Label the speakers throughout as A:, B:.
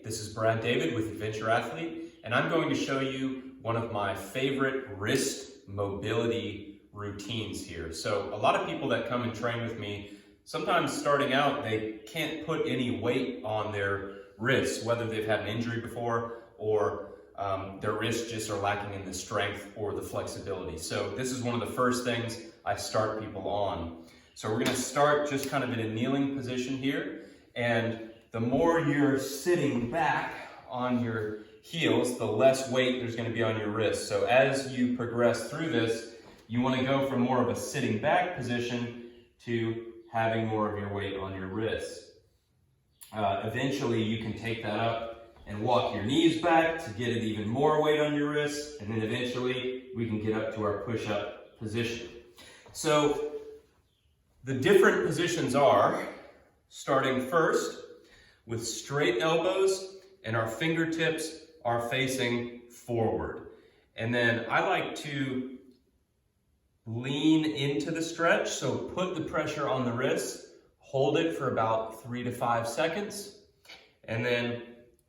A: this is Brad David with Adventure Athlete, and I'm going to show you one of my favorite wrist mobility routines here. So a lot of people that come and train with me, sometimes starting out, they can't put any weight on their wrists, whether they've had an injury before or their wrists just are lacking in the strength or the flexibility. So this is one of the first things I start people on. So we're gonna start just kind of in a kneeling position here, and the more you're sitting back on your heels, the less weight there's going to be on your wrists. So as you progress through this, you want to go from more of a sitting back position to having more of your weight on your wrists. Eventually you can take that up and walk your knees back to get it even more weight on your wrists, and then eventually we can get up to our push-up position. So the different positions are, starting first with straight elbows and our fingertips are facing forward. And then I like to lean into the stretch, so put the pressure on the wrist, hold it for about 3 to 5 seconds, and then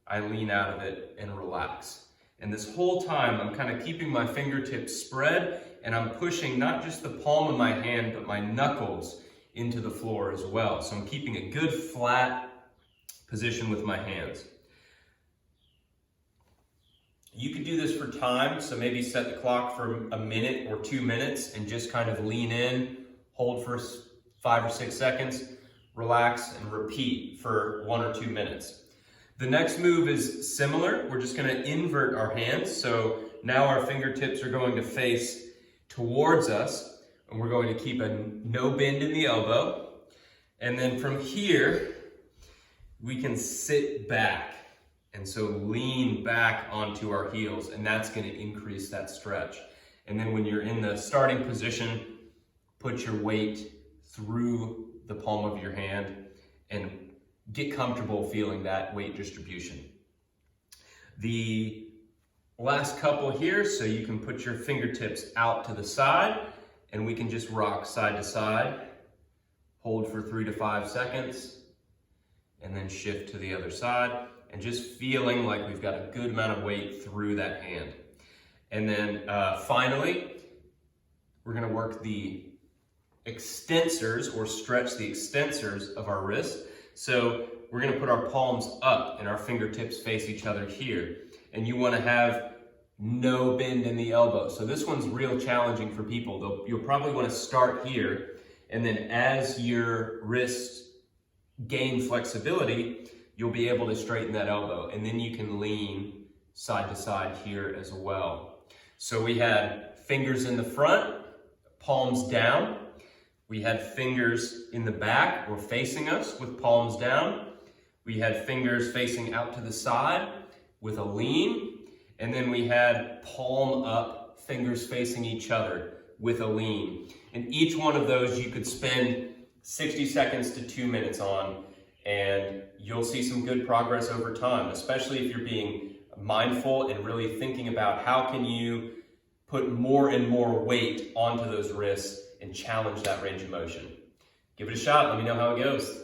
A: I lean out of it and relax. And this whole time I'm kind of keeping my fingertips spread, and I'm pushing not just the palm of my hand, but my knuckles into the floor as well. So I'm keeping a good flat position with my hands. You could do this for time, so maybe set the clock for a minute or 2 minutes and just kind of lean in, hold for 5 or 6 seconds, relax, and repeat for 1 or 2 minutes. The next move is similar. We're just going to invert our hands. So now our fingertips are going to face towards us, and we're going to keep a no bend in the elbow. And then from here, we can sit back. And so lean back onto our heels, and that's going to increase that stretch. And then when you're in the starting position, put your weight through the palm of your hand and get comfortable feeling that weight distribution. The last couple here, so you can put your fingertips out to the side, and we can just rock side to side, hold for 3 to 5 seconds, and then shift to the other side, and just feeling like we've got a good amount of weight through that hand. And then finally, we're gonna work the extensors, or stretch the extensors of our wrist. So we're gonna put our palms up and our fingertips face each other here. And you wanna have no bend in the elbow. So this one's real challenging for people. You'll probably wanna start here, and then as your wrists gain flexibility, you'll be able to straighten that elbow, and then you can lean side to side here as well. So we had fingers in the front, palms down. We had fingers in the back or facing us with palms down. We had fingers facing out to the side with a lean. And then we had palm up, fingers facing each other with a lean. And each one of those you could spend 60 seconds to 2 minutes on, and you'll see some good progress over time, especially if you're being mindful and really thinking about how can you put more and more weight onto those wrists and challenge that range of motion. Give it a shot, let me know how it goes.